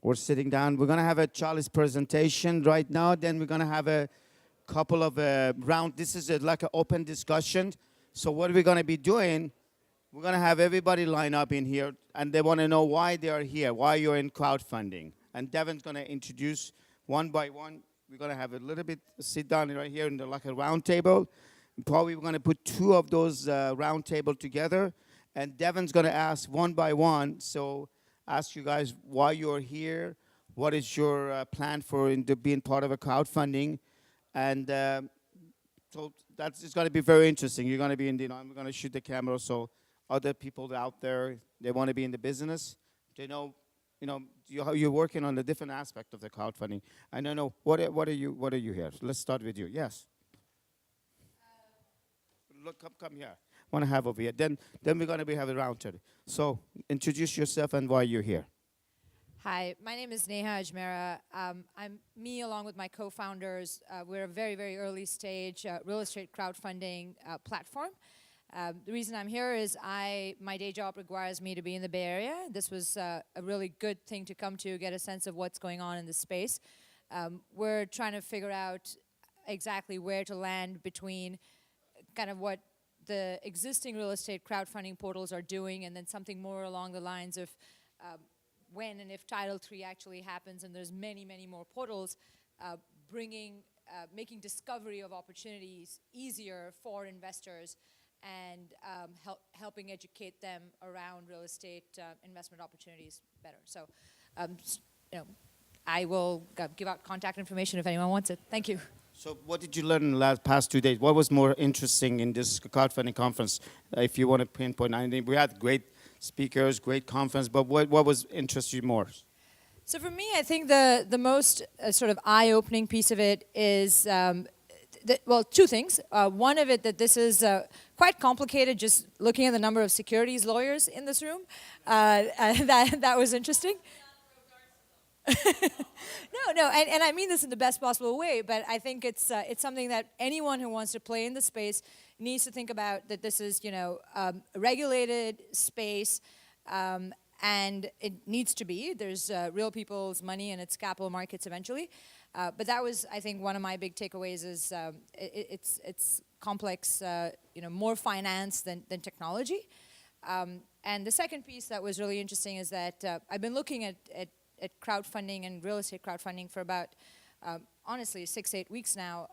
we're sitting down. We're going to have a Charlie's presentation right now. Then we're going to have a couple of round. This is like an open discussion. So what we're going to be doing, we're going to have everybody line up in here, and they want to know why they are here, why you're in crowdfunding. And Devin's going to introduce one by one. We're going to have a little bit sit down right here in like a round table. Probably we're going to put two of those round table together. And Devin's going to ask one by one. So ask you guys why you're here. What is your plan for being part of a crowdfunding? And so it's going to be very interesting. You're going to be in the, I'm going to shoot the camera so other people out there, they want to be in the business. They know, how you're working on the different aspect of the crowdfunding. I don't know, what are you here? Let's start with you. Yes. Look, come here. Want to have over here. Then we're going to have a round table. So introduce yourself and why you're here. Hi, my name is Neha Ajmera. Me along with my co-founders, we're a very, very early stage real estate crowdfunding platform. The reason I'm here is my day job requires me to be in the Bay Area. This was a really good thing to come to, get a sense of what's going on in this space. We're trying to figure out exactly where to land between kind of what the existing real estate crowdfunding portals are doing and then something more along the lines of when and if Title III actually happens and there's many, many more portals, making discovery of opportunities easier for investors and helping educate them around real estate investment opportunities better. So, I will give out contact information if anyone wants it. Thank you. So what did you learn in the past 2 days? What was more interesting in this crowdfunding conference? If you want to pinpoint anything, we had great speakers, great conference, but what was interested you more? So for me, I think the most sort of eye-opening piece of it is, two things. One of it, that this is quite complicated, just looking at the number of securities lawyers in this room. That was interesting. No, and I mean this in the best possible way, but I think it's something that anyone who wants to play in the space needs to think about, that this is, a regulated space, and it needs to be. There's real people's money and its capital markets eventually. But that was, I think, one of my big takeaways is it's complex, more finance than technology. And the second piece that was really interesting is that I've been looking at crowdfunding and real estate crowdfunding for about, honestly, 6-8 weeks now.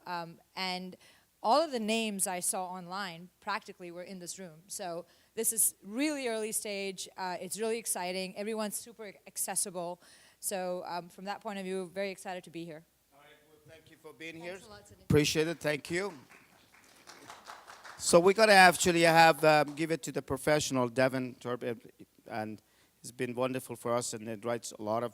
And all of the names I saw online practically were in this room. So this is really early stage. It's really exciting. Everyone's super accessible. So from that point of view, very excited to be here. All right, well, thank you for being here. Appreciate it. Thank you. So we're going to actually give it to the professional, Devin Turb, and he's been wonderful for us, and he writes a lot of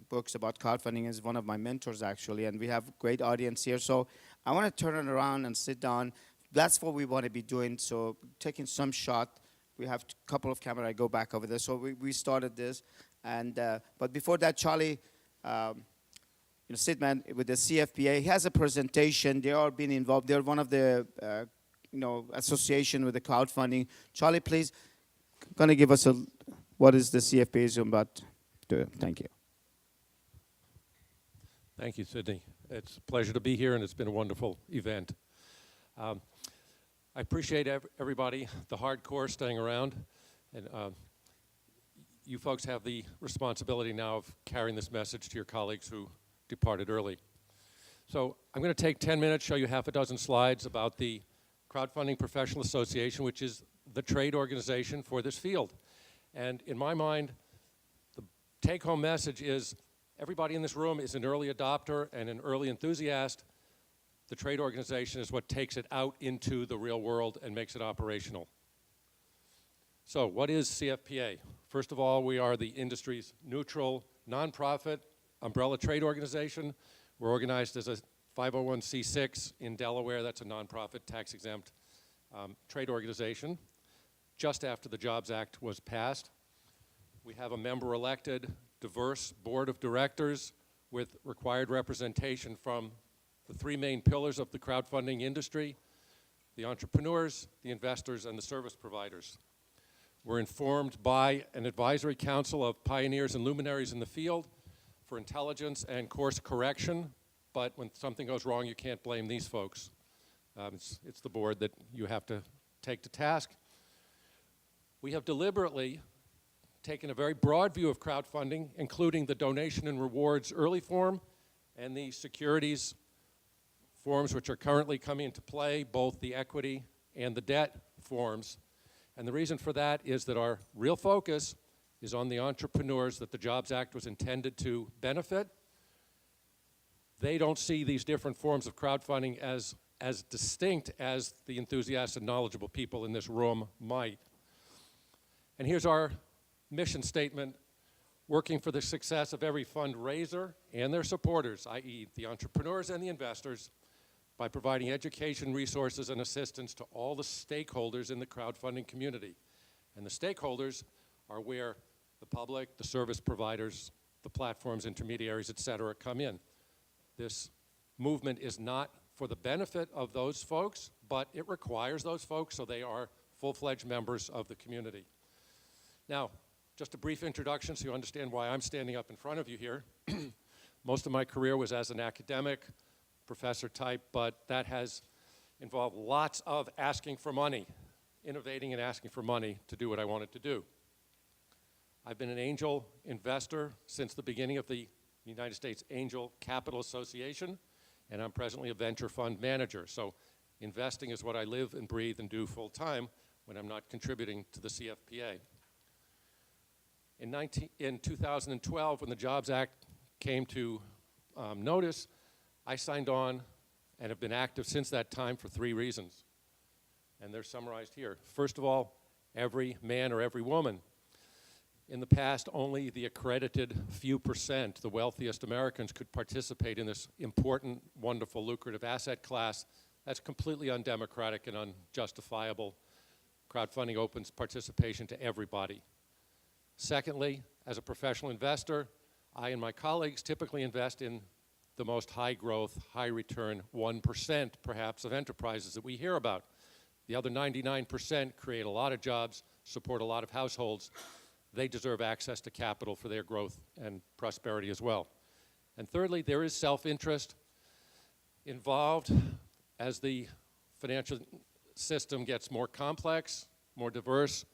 books about crowdfunding. He's one of my mentors, actually, and we have a great audience here. So I want to turn it around and sit down. That's what we want to be doing, so taking some shot. We have a couple of cameras. I go back over there. So we started this. And but before that, Charlie, Sidman with the CFPA, he has a presentation. They are being involved. They're one of the association with the crowdfunding. Charlie, please, gonna give us what is the CFPA is about? Thank you. Thank you, Sydney. It's a pleasure to be here, and it's been a wonderful event. I appreciate everybody, the hardcore, staying around, and you folks have the responsibility now of carrying this message to your colleagues who departed early. So I'm going to take 10 minutes, show you half a dozen slides about the Crowdfunding Professional Association, which is the trade organization for this field. And in my mind, the take-home message is everybody in this room is an early adopter and an early enthusiast. The trade organization is what takes it out into the real world and makes it operational. So what is CFPA? First of all, we are the industry's neutral, nonprofit umbrella trade organization. We're organized as a 501c6 in Delaware. That's a nonprofit, tax-exempt trade organization. Just after the Jobs Act was passed, we have a member-elected, diverse board of directors with required representation from the three main pillars of the crowdfunding industry: the entrepreneurs, the investors, and the service providers. We're informed by an advisory council of pioneers and luminaries in the field, for intelligence and course correction, but when something goes wrong, you can't blame these folks. It's the board that you have to take to task. We have deliberately taken a very broad view of crowdfunding, including the donation and rewards early form and the securities forms which are currently coming into play, both the equity and the debt forms. And the reason for that is that our real focus is on the entrepreneurs that the Jobs Act was intended to benefit. They don't see these different forms of crowdfunding as distinct as the enthusiastic and knowledgeable people in this room might. And here's our mission statement: working for the success of every fundraiser and their supporters, i.e. the entrepreneurs and the investors, by providing education, resources, and assistance to all the stakeholders in the crowdfunding community. And the stakeholders are where the public, the service providers, the platforms, intermediaries, et cetera, come in. This movement is not for the benefit of those folks, but it requires those folks so they are full-fledged members of the community. Now, just a brief introduction so you understand why I'm standing up in front of you here. Most of my career was as an academic, professor type, but that has involved lots of asking for money, innovating and asking for money to do what I wanted to do. I've been an angel investor since the beginning of the United States Angel Capital Association, and I'm presently a venture fund manager. So investing is what I live and breathe and do full time when I'm not contributing to the CFPA. In 2012, when the Jobs Act came to notice, I signed on and have been active since that time for 3 reasons. And they're summarized here. First of all, every man or every woman. In the past, only the accredited few percent, the wealthiest Americans, could participate in this important, wonderful, lucrative asset class. That's completely undemocratic and unjustifiable. Crowdfunding opens participation to everybody. Secondly, as a professional investor, I and my colleagues typically invest in the most high-growth, high-return 1% perhaps of enterprises that we hear about. The other 99% create a lot of jobs, support a lot of households. They deserve access to capital for their growth and prosperity as well. And thirdly, there is self-interest involved as the financial system gets more complex, more diverse.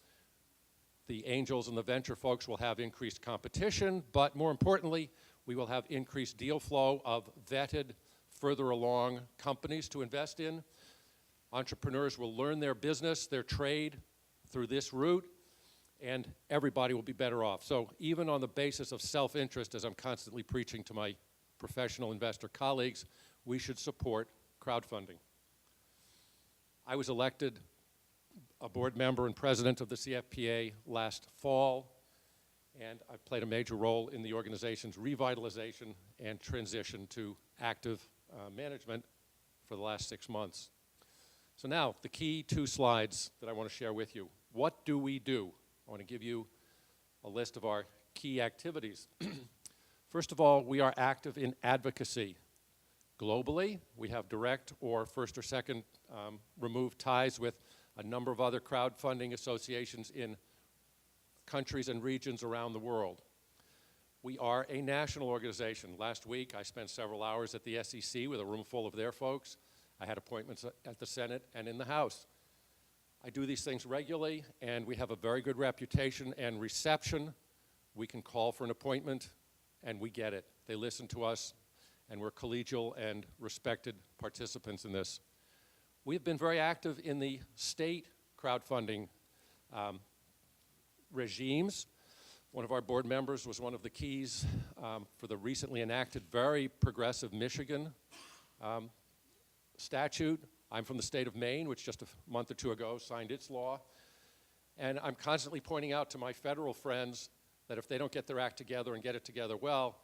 The angels and the venture folks will have increased competition, but more importantly, we will have increased deal flow of vetted, further along companies to invest in. Entrepreneurs will learn their business, their trade through this route, and everybody will be better off. So even on the basis of self-interest, as I'm constantly preaching to my professional investor colleagues, we should support crowdfunding. I was elected a board member and president of the CFPA last fall, and I've played a major role in the organization's revitalization and transition to active management for the last 6 months. So now, the key 2 slides that I want to share with you. What do we do? I want to give you a list of our key activities. First of all, we are active in advocacy. Globally, we have direct or first or second removed ties with a number of other crowdfunding associations in countries and regions around the world. We are a national organization. Last week, I spent several hours at the SEC with a room full of their folks. I had appointments at the Senate and in the House. I do these things regularly, and we have a very good reputation and reception. We can call for an appointment, and we get it. They listen to us, and we're collegial and respected participants in this. We have been very active in the state crowdfunding regimes. One of our board members was one of the keys for the recently enacted, very progressive Michigan statute. I'm from the state of Maine, which just a month or 2 ago signed its law. And I'm constantly pointing out to my federal friends that if they don't get their act together and get it together well,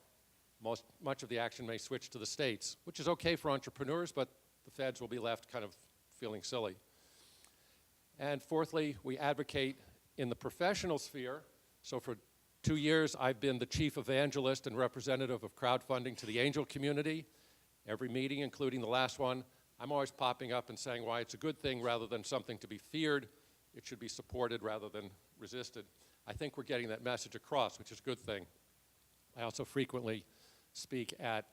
much of the action may switch to the states, which is okay for entrepreneurs, but the feds will be left kind of feeling silly. And fourthly, we advocate in the professional sphere. So for 2 years, I've been the chief evangelist and representative of crowdfunding to the angel community. Every meeting, including the last one, I'm always popping up and saying why it's a good thing rather than something to be feared. It should be supported rather than resisted. I think we're getting that message across, which is a good thing. I also frequently speak at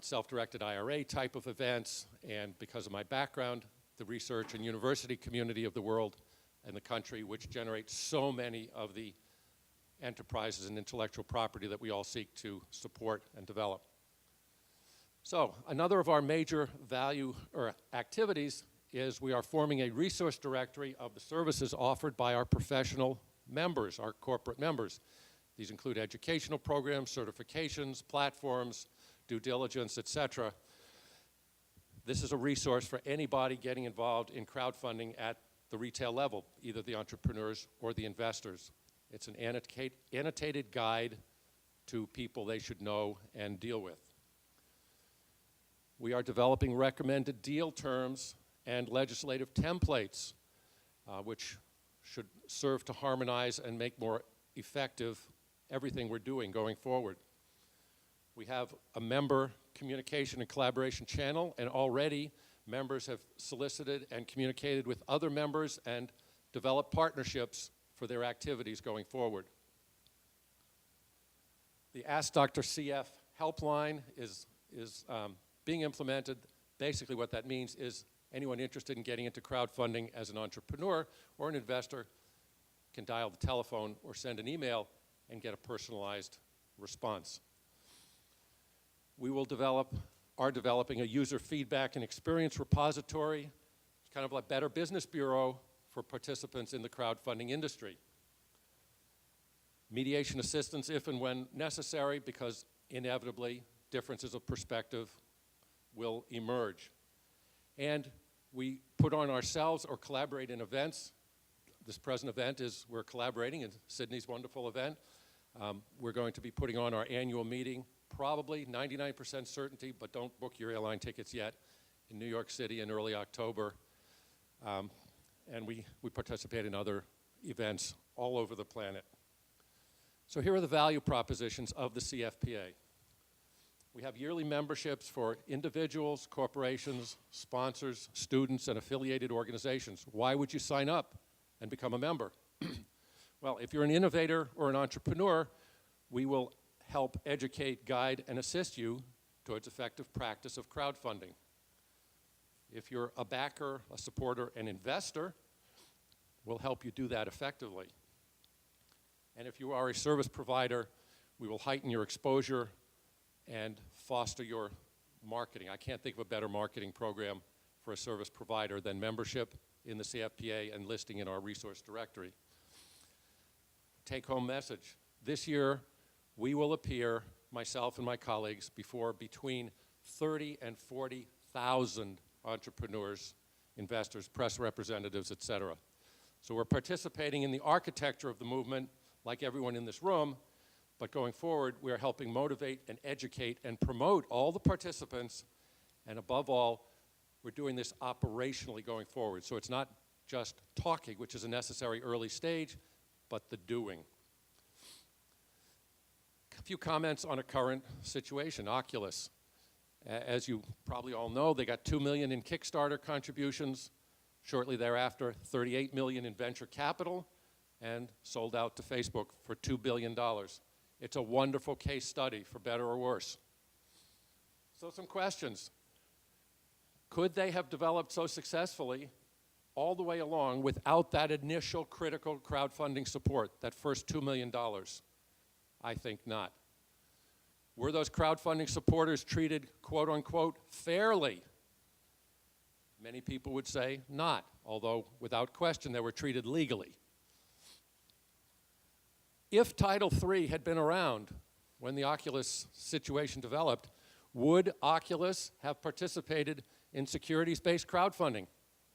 self-directed IRA type of events, and because of my background, the research and university community of the world and the country, which generates so many of the enterprises and intellectual property that we all seek to support and develop. So another of our major value or activities is we are forming a resource directory of the services offered by our professional members, our corporate members. These include educational programs, certifications, platforms, due diligence, etc. This is a resource for anybody getting involved in crowdfunding at the retail level, either the entrepreneurs or the investors. It's an annotated guide to people they should know and deal with. We are developing recommended deal terms and legislative templates, which should serve to harmonize and make more effective everything we're doing going forward. We have a member communication and collaboration channel, and already members have solicited and communicated with other members and developed partnerships for their activities going forward. The Ask Dr. CF helpline is being implemented. Basically what that means is anyone interested in getting into crowdfunding as an entrepreneur or an investor can dial the telephone or send an email and get a personalized response. We are developing a user feedback and experience repository. It's kind of like Better Business Bureau for participants in the crowdfunding industry. Mediation assistance if and when necessary, because inevitably differences of perspective will emerge. And we put on ourselves or collaborate in events. This present event is we're collaborating in Sydney's wonderful event. We're going to be putting on our annual meeting, probably 99% certainty, but don't book your airline tickets yet, in New York City in early October. And we participate in other events all over the planet. So here are the value propositions of the CFPA. We have yearly memberships for individuals, corporations, sponsors, students, and affiliated organizations. Why would you sign up and become a member? Well, if you're an innovator or an entrepreneur, we will help educate, guide, and assist you towards effective practice of crowdfunding. If you're a backer, a supporter, an investor, we'll help you do that effectively. And if you are a service provider, we will heighten your exposure and foster your marketing. I can't think of a better marketing program for a service provider than membership in the CFPA and listing in our resource directory. Take-home message. This year, we will appear, myself and my colleagues, before between 30 and 40,000 entrepreneurs, investors, press representatives, etc. So we're participating in the architecture of the movement, like everyone in this room, but going forward, we are helping motivate and educate and promote all the participants, and above all, we're doing this operationally going forward. So it's not just talking, which is a necessary early stage, but the doing. A few comments on a current situation. Oculus. As you probably all know, they got $2 million in Kickstarter contributions. Shortly thereafter, $38 million in venture capital, and sold out to Facebook for $2 billion. It's a wonderful case study, for better or worse. So some questions. Could they have developed so successfully all the way along without that initial critical crowdfunding support, that first $2 million? I think not. Were those crowdfunding supporters treated, quote unquote, fairly? Many people would say not, although without question they were treated legally. If Title III had been around when the Oculus situation developed, would Oculus have participated in securities-based crowdfunding?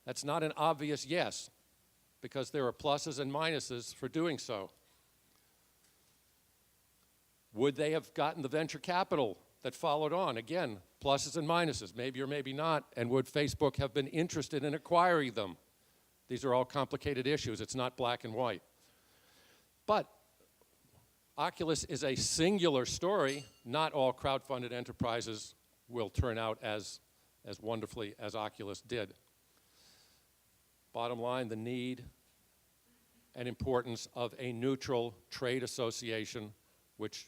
That's not an obvious yes, because there are pluses and minuses for doing so. Would they have gotten the venture capital that followed on? Again, pluses and minuses, maybe or maybe not. And would Facebook have been interested in acquiring them? These are all complicated issues. It's not black and white. But Oculus is a singular story. Not all crowdfunded enterprises will turn out as wonderfully as Oculus did. Bottom line, the need and importance of a neutral trade association which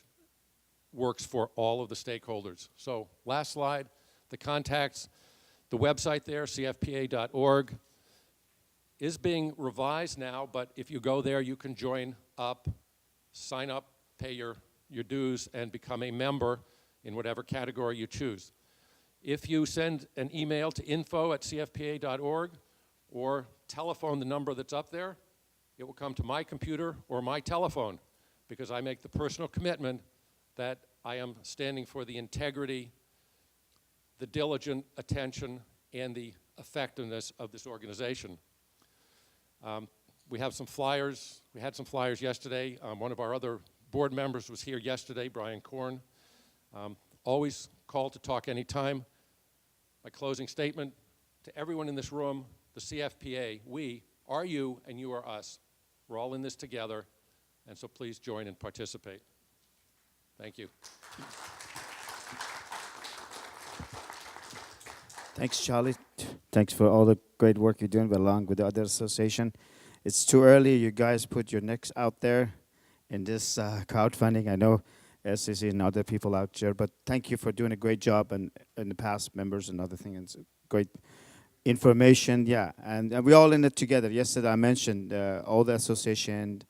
works for all of the stakeholders. So last slide, the contacts, the website there, cfpa.org, is being revised now, but if you go there, you can join up, sign up, pay your dues, and become a member in whatever category you choose. If you send an email to info@cfpa.org or telephone the number that's up there, it will come to my computer or my telephone, because I make the personal commitment that I am standing for the integrity, the diligent attention, and the effectiveness of this organization. We have some flyers. We had some flyers yesterday. One of our other board members was here yesterday, Brian Korn. Always call to talk anytime. My closing statement to everyone in this room, the CFPA, we are you and you are us. We're all in this together, and so please join and participate. Thank you. Thanks, Charlie. Thanks for all the great work you're doing along with the other association. It's too early. You guys put your necks out there in this crowdfunding. I know SCC and other people out there, but thank you for doing a great job, and the past members and other things. It's great information, yeah. And we're all in it together. Yesterday I mentioned all the association,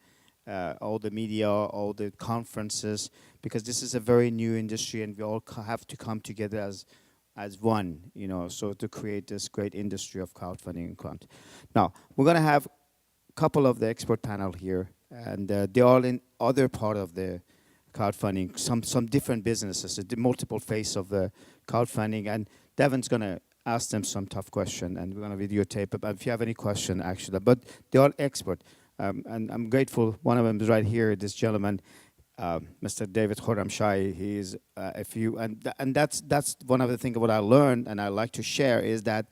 all the media, all the conferences, because this is a very new industry, and we all have to come together as one, you know, so to create this great industry of crowdfunding and grant. Now, we're going to have a couple of the expert panel here, and they're all in other part of the crowdfunding, some different businesses, the multiple face of the crowdfunding, and Devin's going to ask them some tough question, and we're going to videotape it. But if you have any question, actually, but they're all expert, and I'm grateful. One of them is right here, this gentleman, Mr. David Khorramshahi. He is and that's one of the things what I learned, and I like to share, is that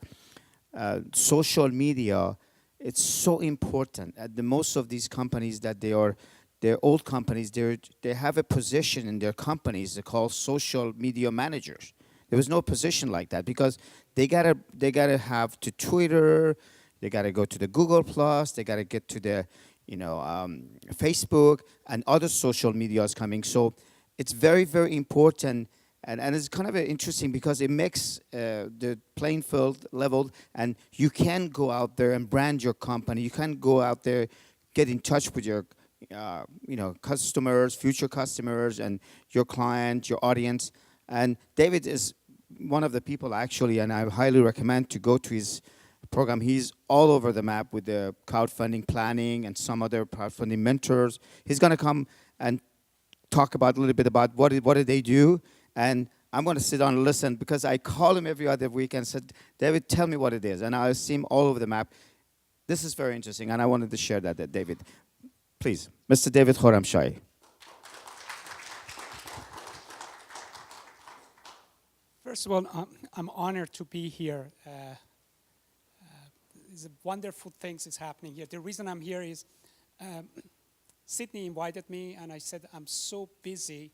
social media, it's so important. Most of these companies that they're old companies, they have a position in their companies they call social media managers. There was no position like that, because they gotta have to Twitter, they gotta go to the Google Plus, they gotta get to the Facebook and other social medias coming. So it's very, very important, and it's kind of interesting because it makes the playing field leveled, and you can go out there and brand your company. You can go out there, get in touch with your customers, future customers, and your client, your audience. And David is one of the people actually, and I highly recommend to go to his program. He's all over the map with the crowdfunding planning and some other crowdfunding mentors. He's going to come and talk about a little bit about what do they do, and I'm going to sit down and listen, because I call him every other week and said, David, tell me what it is, and I see him all over the map. This is very interesting, and I wanted to share that, David. Please, Mr. David Khorramshahi. First of all, I'm honored to be here. It's wonderful things is happening here. The reason I'm here is Sydney invited me, and I said, I'm so busy,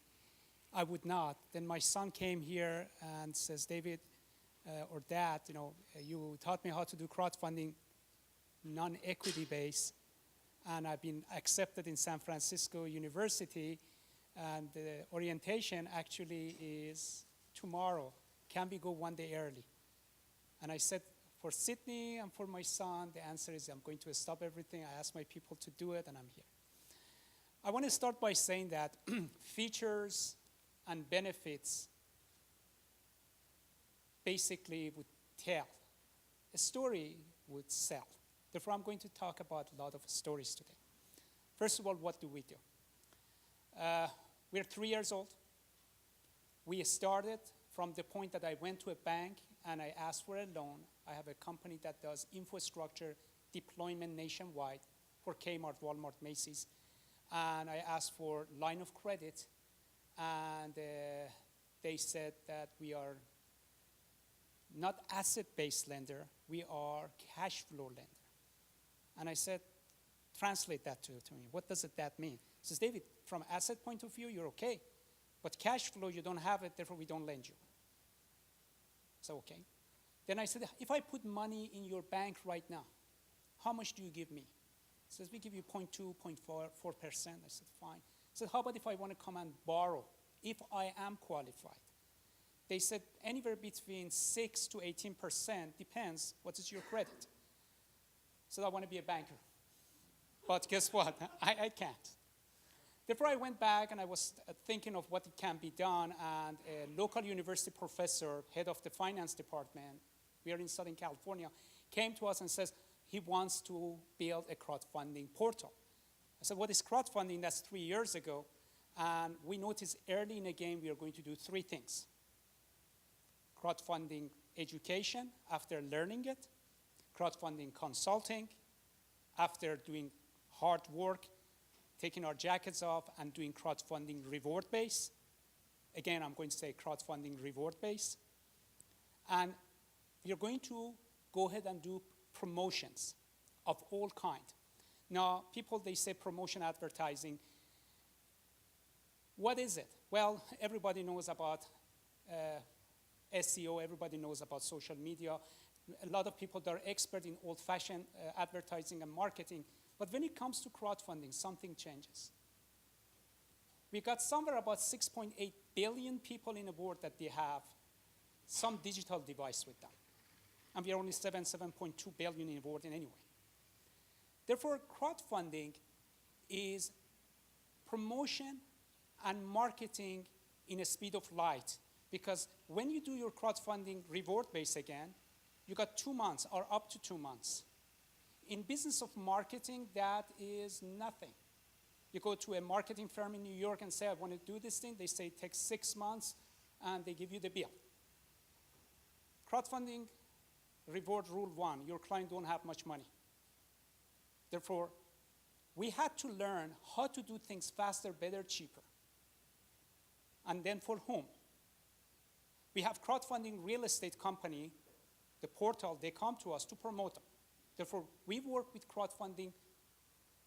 I would not. Then my son came here and says, David, or Dad, you taught me how to do crowdfunding non-equity based, and I've been accepted in San Francisco University, and the orientation actually is tomorrow. Can we go one day early? And I said, for Sydney and for my son, the answer is I'm going to stop everything. I asked my people to do it, and I'm here. I want to start by saying that features and benefits basically would tell. A story would sell. Therefore, I'm going to talk about a lot of stories today. First of all, what do? We're 3 years old. We started from the point that I went to a bank and I asked for a loan. I have a company that does infrastructure deployment nationwide for Kmart, Walmart, Macy's. And I asked for line of credit, and they said that we are not asset-based lender, we are cash flow lender. And I said, translate that to me. What does that mean? He says, David, from asset point of view, you're okay. But cash flow, you don't have it, therefore we don't lend you. So, okay. Then I said, if I put money in your bank right now, how much do you give me? He says, we give you 0.2, 0.4%. I said, fine. He said, how about if I want to come and borrow if I am qualified. They said anywhere between 6 to 18%, depends what is your credit. So I want to be a banker. But guess what? I can't. Therefore, I went back and I was thinking of what can be done, and a local university professor, head of the finance department, we are in Southern California, came to us and says he wants to build a crowdfunding portal. I said, what is crowdfunding? That's 3 years ago. And we noticed early in the game we are going to do 3 things. Crowdfunding education after learning it, crowdfunding consulting after doing hard work, taking our jackets off and doing crowdfunding reward base. Again, I'm going to say crowdfunding reward base. And we are going to go ahead and do promotions of all kind. Now, people, they say promotion advertising. What is it? Well, everybody knows about SEO, everybody knows about social media. A lot of people that are expert in old-fashioned advertising and marketing. But when it comes to crowdfunding, something changes. We got somewhere about 6.8 billion people in the world that they have some digital device with them. And we are only 7.2 billion in the world in anyway. Therefore, crowdfunding is promotion and marketing in a speed of light. Because when you do your crowdfunding reward base again, you got 2 months or up to 2 months. In business of marketing, that is nothing. You go to a marketing firm in New York and say, I want to do this thing. They say it takes 6 months, and they give you the bill. Crowdfunding reward rule 1, your client don't have much money. Therefore, we had to learn how to do things faster, better, cheaper. And then for whom? We have crowdfunding real estate company, the portal, they come to us to promote them. Therefore, we work with crowdfunding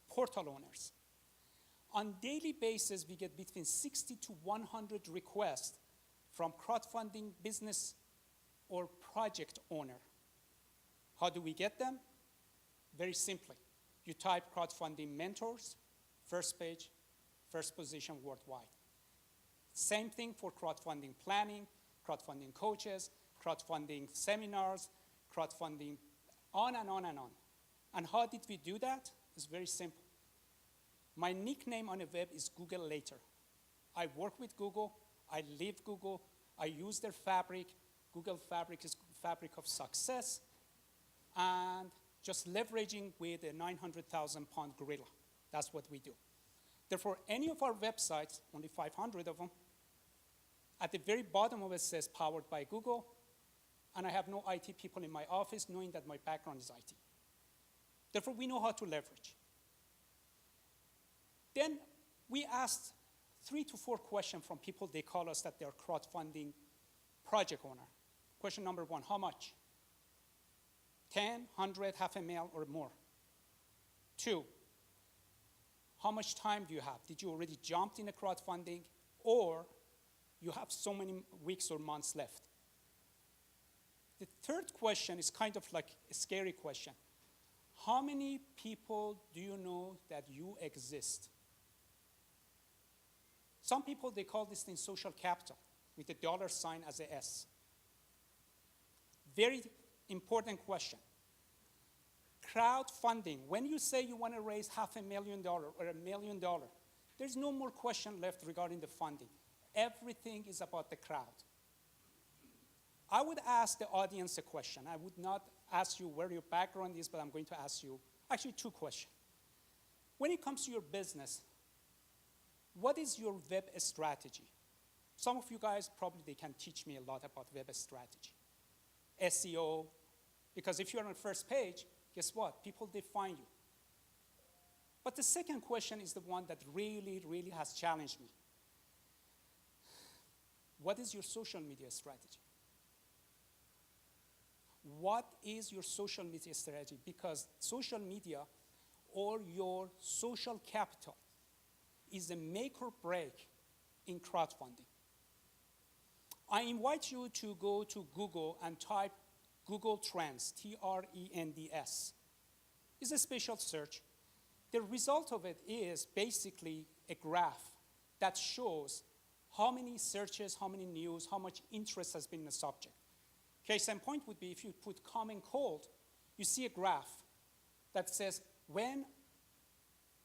portal owners. On daily basis, we get between 60 to 100 requests from crowdfunding business or project owner. How do we get them? Very simply. You type crowdfunding mentors, first page, first position worldwide. Same thing for crowdfunding planning, crowdfunding coaches, crowdfunding seminars, crowdfunding, on and on and on. And how did we do that? It's very simple. My nickname on the web is Google Later. I work with Google, I live Google, I use their fabric. Google Fabric is fabric of success, and just leveraging with a 900,000-pound gorilla. That's what we do. Therefore, any of our websites, only 500 of them, at the very bottom of it says powered by Google, and I have no IT people in my office knowing that my background is IT. Therefore, we know how to leverage. Then we asked 3 to 4 questions from people. They call us that they're crowdfunding project owner. Question number 1, how much? 10, 100, $500,000 or more. 2, how much time do you have? Did you already jump in a crowdfunding, or you have so many weeks or months left? The third question is kind of like a scary question. How many people do you know that you exist? Some people, they call this thing social capital with a dollar sign as a S. Very important question. Crowdfunding, when you say you want to raise $500,000 or $1 million, there's no more question left regarding the funding. Everything is about the crowd. I would ask the audience a question. I would not ask you where your background is, but I'm going to ask you actually 2 questions. When it comes to your business, what is your web strategy? Some of you guys probably they can teach me a lot about web strategy. SEO, because if you're on the first page, guess what? People, they find you. But the second question is the one that really, really has challenged me. What is your social media strategy? What is your social media strategy? Because social media or your social capital is a make or break in crowdfunding. I invite you to go to Google and type Google Trends, Trends. It's a special search. The result of it is basically a graph that shows how many searches, how many news, how much interest has been in the subject. Case in point would be if you put common cold, you see a graph that says when,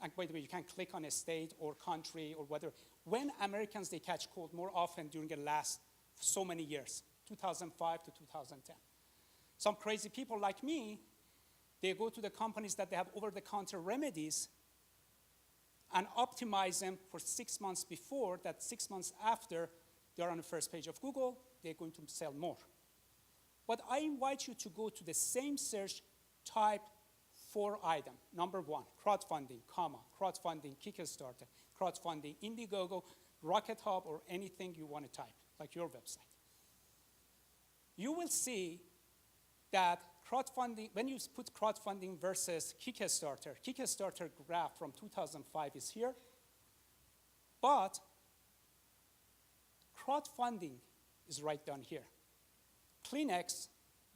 and by the way, you can click on a state or country or whether, when Americans, they catch cold more often during the last so many years, 2005 to 2010. Some crazy people like me, they go to the companies that they have over-the-counter remedies and optimize them for 6 months before, that 6 months after they're on the first page of Google, they're going to sell more. But I invite you to go to the same search, type 4 item. Number 1, crowdfunding, crowdfunding, Kickstarter, crowdfunding, Indiegogo, Rocket Hub, or anything you want to type, like your website. You will see that crowdfunding, when you put crowdfunding versus Kickstarter graph from 2005 is here, but crowdfunding is right down here. Kleenex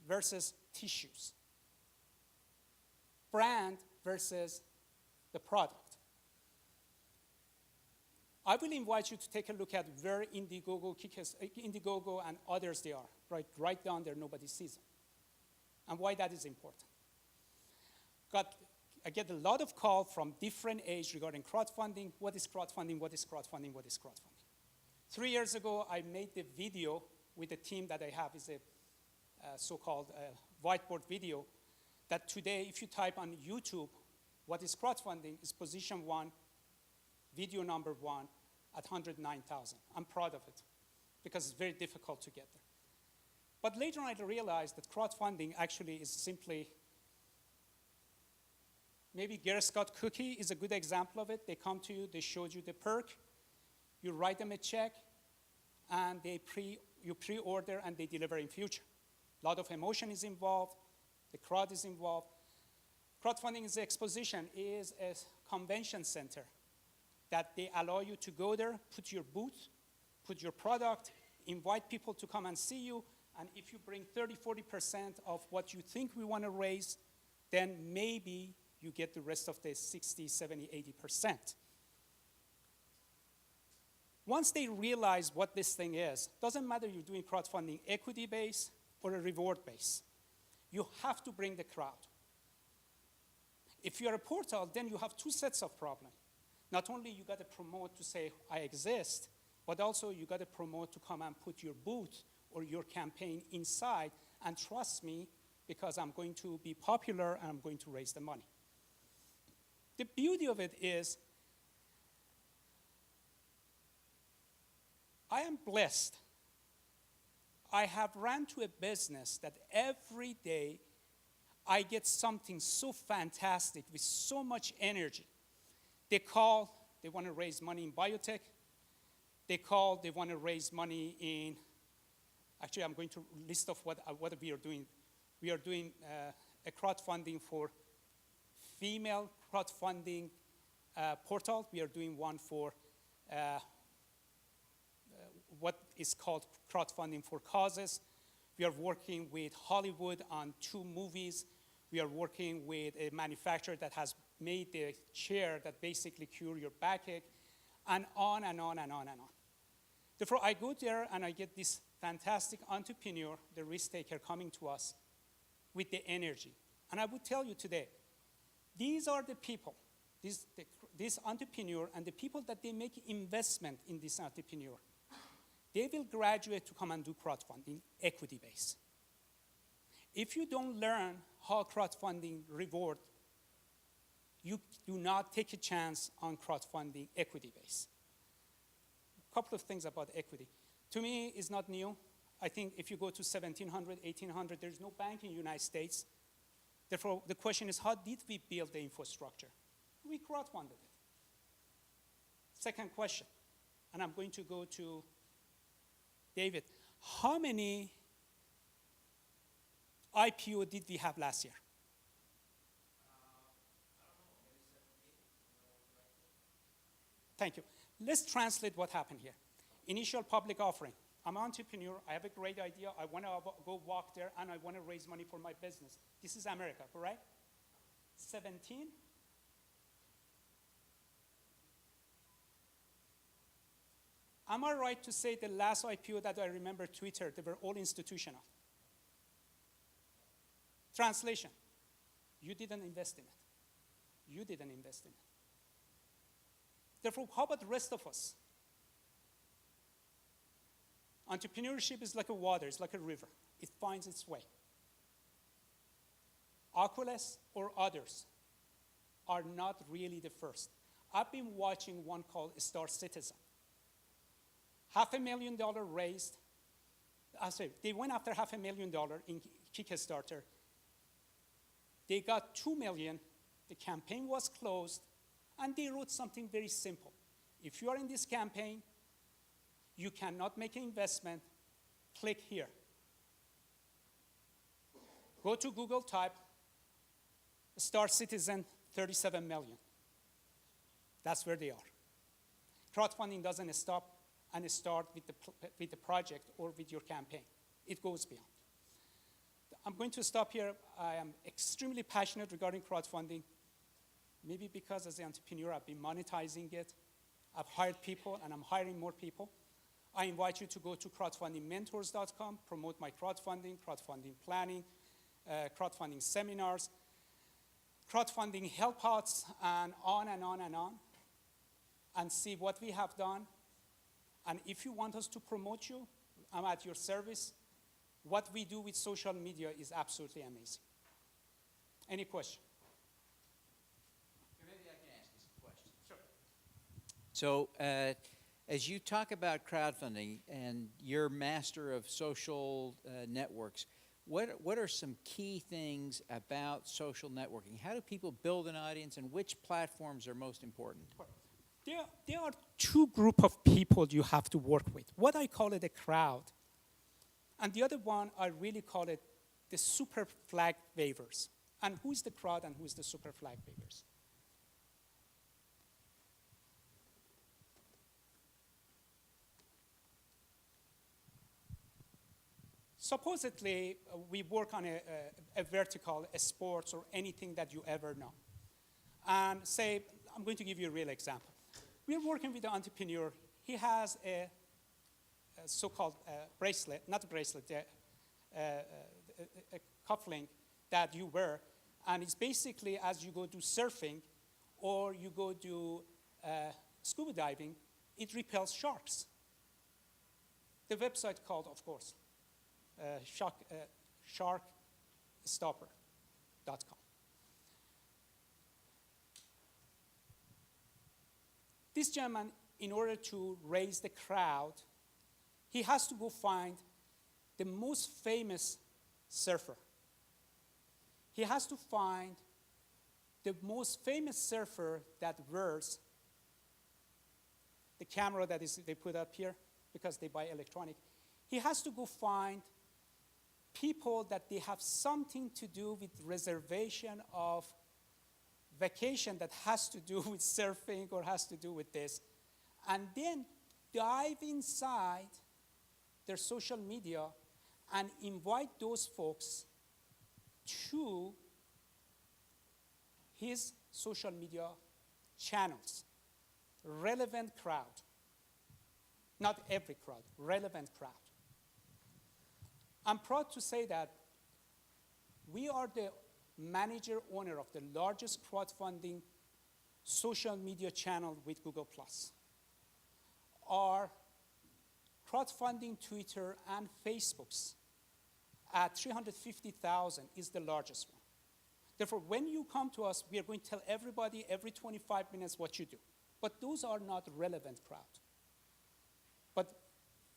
versus tissues. Brand versus the product. I will invite you to take a look at where Indiegogo and others they are, right down there, nobody sees them. And why that is important. I get a lot of calls from different age regarding crowdfunding. What is crowdfunding? What is crowdfunding? What is crowdfunding? 3 years ago, I made the video with the team that I have. It's a so-called whiteboard video that today, if you type on YouTube, what is crowdfunding is position 1, video number 1 at 109,000. I'm proud of it because it's very difficult to get there. But later on, I realized that crowdfunding actually is simply, maybe Girl Scout cookie is a good example of it. They come to you, they showed you the perk, you write them a check, and you pre-order and they deliver in future. A lot of emotion is involved, the crowd is involved. Crowdfunding is exposition, is a convention center that they allow you to go there, put your booth, put your product, invite people to come and see you, and if you bring 30–40% of what you think we want to raise, then maybe you get the rest of the 60, 70, 80%. Once they realize what this thing is, doesn't matter you're doing crowdfunding equity base or a reward base, you have to bring the crowd. If you're a portal, then you have 2 sets of problems. Not only you got to promote to say, I exist, but also you got to promote to come and put your booth or your campaign inside, and trust me, because I'm going to be popular and I'm going to raise the money. The beauty of it is, I am blessed. I have ran to a business that every day I get something so fantastic with so much energy. They call, they want to raise money in biotech. They call, they want to raise money in, actually I'm going to list off what we are doing. We are doing a crowdfunding for female crowdfunding portal. We are doing one for what is called crowdfunding for causes. We are working with Hollywood on 2 movies. We are working with a manufacturer that has made the chair that basically cure your backache, and on and on and on and on. Therefore, I go there and I get this fantastic entrepreneur, the risk taker, coming to us with the energy. And I would tell you today, these are the people, this entrepreneur and the people that they make investment in this entrepreneur. They will graduate to come and do crowdfunding equity base. If you don't learn how crowdfunding reward, you do not take a chance on crowdfunding equity base. A couple of things about equity. To me, it's not new. I think if you go to 1700, 1800, there's no bank in the United States. Therefore, the question is, how did we build the infrastructure? We crowdfunded it. Second question, and I'm going to go to David. How many IPO did we have last year? Thank you. Let's translate what happened here. Initial public offering. I'm an entrepreneur. I have a great idea. I want to go walk there, and I want to raise money for my business. This is America, correct? 17. Am I right to say the last IPO that I remember Twitter, they were all institutional? Translation, you didn't invest in it. You didn't invest in it. Therefore, how about the rest of us? Entrepreneurship is like a water, it's like a river. It finds its way. Oculus or others are not really the first. I've been watching one called Star Citizen. $500,000 raised. They went after $500,000 in Kickstarter. They got $2 million. The campaign was closed, and they wrote something very simple. If you are in this campaign, you cannot make an investment. Click here. Go to Google, type Star Citizen, 37 million. That's where they are. Crowdfunding doesn't stop and start with the project or with your campaign. It goes beyond. I'm going to stop here. I am extremely passionate regarding crowdfunding, maybe because as an entrepreneur, I've been monetizing it. I've hired people, and I'm hiring more people. I invite you to go to crowdfundingmentors.com, promote my crowdfunding planning, crowdfunding seminars, crowdfunding helpouts, and on and on and on, and see what we have done. And if you want us to promote you, I'm at your service. What we do with social media is absolutely amazing. Any question? Maybe I can ask you some questions. Sure. So, as you talk about crowdfunding and you're master of social networks, what are some key things about social networking? How do people build an audience, and which platforms are most important? There are two groups of people you have to work with. What I call it a crowd, and the other one I really call it the super flag wavers. And who is the crowd and who is the super flag wavers? Supposedly, we work on a vertical, a sports, or anything that you ever know. And say, I'm going to give you a real example. We're working with an entrepreneur. He has a so-called bracelet, not a bracelet, a cufflink that you wear. And it's basically as you go do surfing or you go do scuba diving, it repels sharks. The website called, of course, sharkstopper.com. This gentleman, in order to raise the crowd, he has to go find the most famous surfer. He has to find the most famous surfer that wears the camera that they put up here because they buy electronic. He has to go find people that they have something to do with reservation of vacation that has to do with surfing or has to do with this, and then dive inside their social media and invite those folks to his social media channels. Relevant crowd. Not every crowd, relevant crowd. I'm proud to say that we are the manager owner of the largest crowdfunding social media channel with Google+. Our crowdfunding Twitter and Facebooks at 350,000 is the largest one. Therefore, when you come to us, we are going to tell everybody every 25 minutes what you do. But those are not relevant crowd. But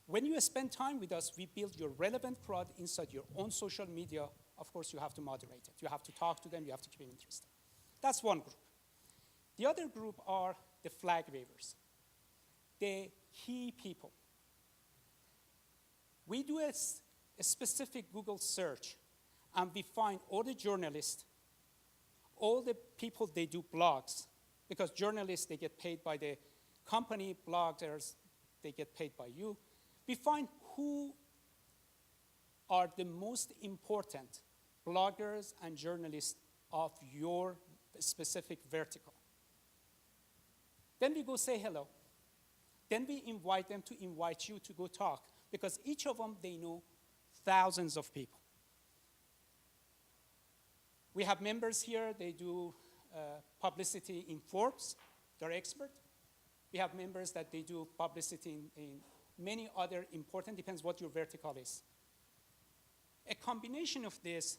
when you spend time with us, we build your relevant crowd inside your own social media. Of course, you have to moderate it. You have to talk to them. You have to keep them interested. That's one group. The other group are the flag wavers, the key people. We do a specific Google search, and we find all the journalists, all the people they do blogs, because journalists, they get paid by the company, bloggers, they get paid by you. We find who are the most important bloggers and journalists of your specific vertical. Then we go say hello. Then we invite them to invite you to go talk, because each of them, they know thousands of people. We have members here, they do publicity in Forbes, they're expert. We have members that they do publicity in many other important, depends what your vertical is. A combination of this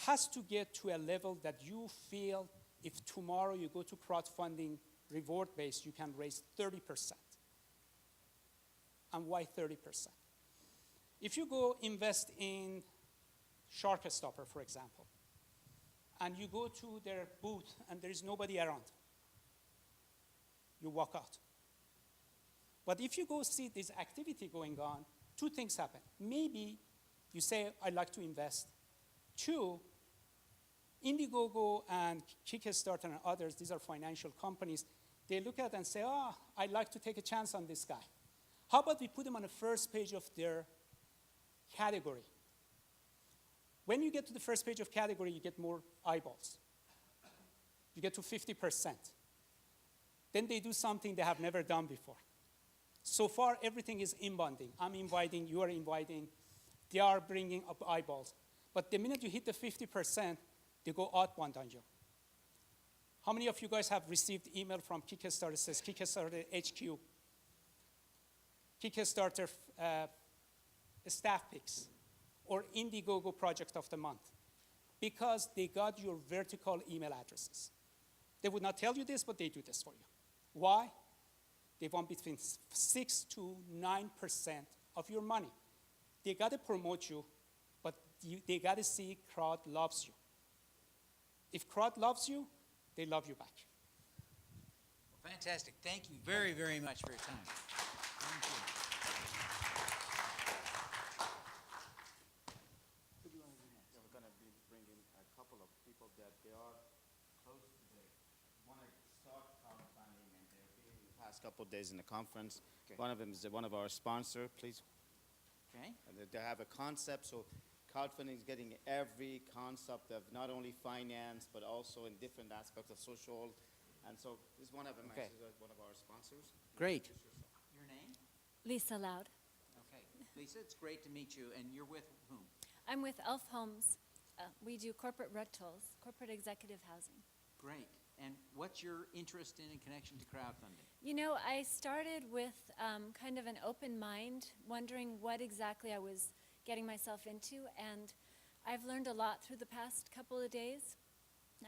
has to get to a level that you feel if tomorrow you go to crowdfunding reward-based, you can raise 30%. And why 30%? If you go invest in Shark Stopper, for example, and you go to their booth and there is nobody around, you walk out. But if you go see this activity going on, two things happen. Maybe you say, I'd like to invest. Two, Indiegogo and Kickstarter and others, these are financial companies, they look at it and say, I'd like to take a chance on this guy. How about we put him on the first page of their category? When you get to the first page of category, you get more eyeballs. You get to 50%. Then they do something they have never done before. So far, everything is inbounding. I'm inviting, you are inviting, they are bringing up eyeballs. But the minute you hit the 50%, they go outbound on you. How many of you guys have received email from Kickstarter that says Kickstarter HQ, Kickstarter staff picks, or Indiegogo project of the month? Because they got your vertical email addresses. They would not tell you this, but they do this for you. Why? They want between 6 to 9% of your money. They got to promote you, but they got to see crowd loves you. If crowd loves you, they love you back. Fantastic. Thank you very, very much for your time. Thank you. We're going to be bringing a couple of people that they are close to want to start crowdfunding, and they've been the past couple of days in the conference. Okay. One of them is one of our sponsors, please. Okay. And they have a concept, so crowdfunding is getting every concept of not only finance, but also in different aspects of social. And so this is one of them, Okay. actually, one of our sponsors. Great. Your name? Lisa Loud. Okay. Lisa, it's great to meet you. And you're with whom? I'm with Elf Homes. We do corporate rentals, corporate executive housing. Great. And what's your interest in connection to crowdfunding? You know, I started with kind of an open mind, wondering what exactly I was getting myself into, and I've learned a lot through the past couple of days.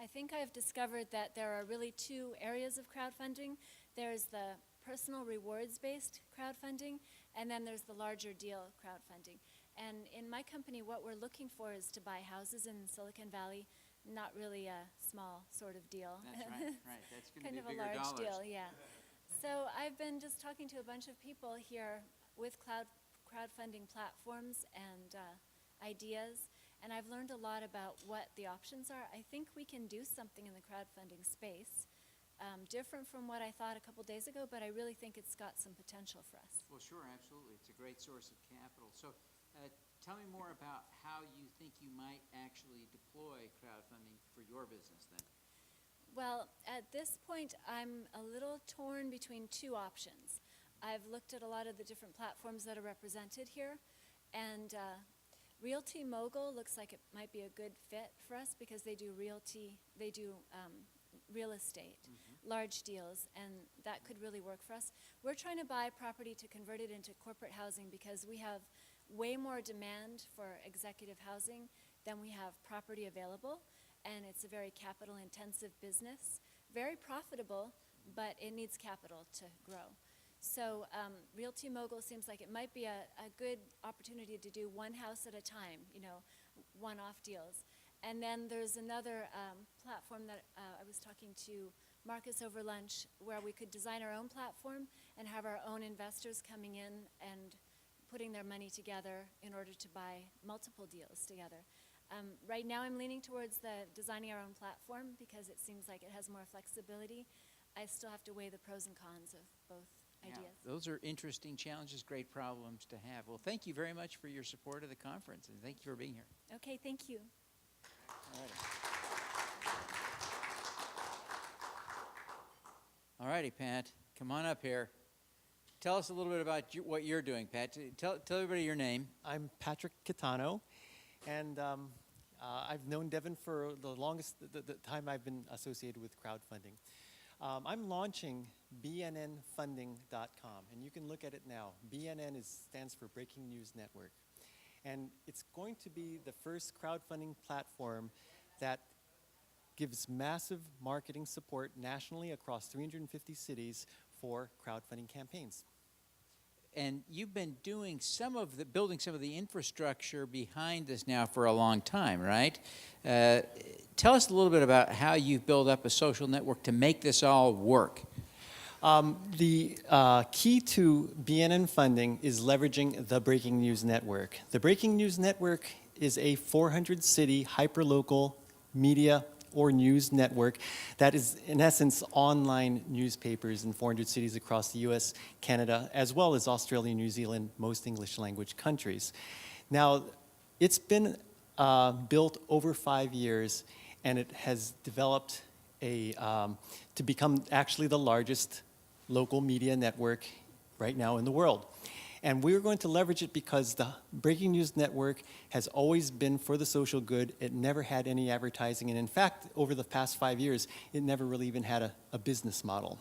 I think I've discovered that there are really two areas of crowdfunding. There's the personal rewards-based crowdfunding, and then there's the larger deal crowdfunding. And in my company, what we're looking for is to buy houses in Silicon Valley, not really a small sort of deal. That's right, right. That's going to Kind be of a bigger large dollars. deal, yeah. So I've been just talking to a bunch of people here with crowdfunding platforms and ideas, and I've learned a lot about what the options are. I think we can do something in the crowdfunding space, different from what I thought a couple days ago, but I really think it's got some potential for us. Well, sure, absolutely. It's a great source of capital. So tell me more about how you think you might actually deploy crowdfunding for your business then. Well, at this point, I'm a little torn between two options. I've looked at a lot of the different platforms that are represented here, and Realty Mogul looks like it might be a good fit for us because they do real estate, large deals, and that could really work for us. We're trying to buy property to convert it into corporate housing because we have way more demand for executive housing than we have property available, and it's a very capital-intensive business, very profitable, but it needs capital to grow. So Realty Mogul seems like it might be a good opportunity to do one house at a time, you know, one-off deals. And then there's another platform that I was talking to Marcus over lunch where we could design our own platform and have our own investors coming in and putting their money together in order to buy multiple deals together. Right now I'm leaning towards the designing our own platform because it seems like it has more flexibility. I still have to weigh the pros and cons of both ideas. Those are interesting challenges, great problems to have. Well, thank you very much for your support of the conference, and thank you for being here. Okay, thank you. All righty, Pat, come on up here. Tell us a little bit about what you're doing, Pat. Tell everybody your name. I'm Patrick Catano, and I've known Devin for the longest the time I've been associated with crowdfunding. I'm launching bnnfunding.com, and you can look at it now. BNN stands for Breaking News Network, and it's going to be the first crowdfunding platform that gives massive marketing support nationally across 350 cities for crowdfunding campaigns. And you've been doing building some of the infrastructure behind this now for a long time, right? Tell us a little bit about how you've built up a social network to make this all work. The key to BNN funding is leveraging the Breaking News Network. The Breaking News Network is a 400-city hyperlocal media or news network that is, in essence, online newspapers in 400 cities across the US, Canada, as well as Australia, New Zealand, most English language countries. Now, it's been built over 5 years, and it has developed to become actually the largest local media network right now in the world. And we're going to leverage it because the Breaking News Network has always been for the social good. It never had any advertising. And in fact, over the past 5 years, it never really even had a business model.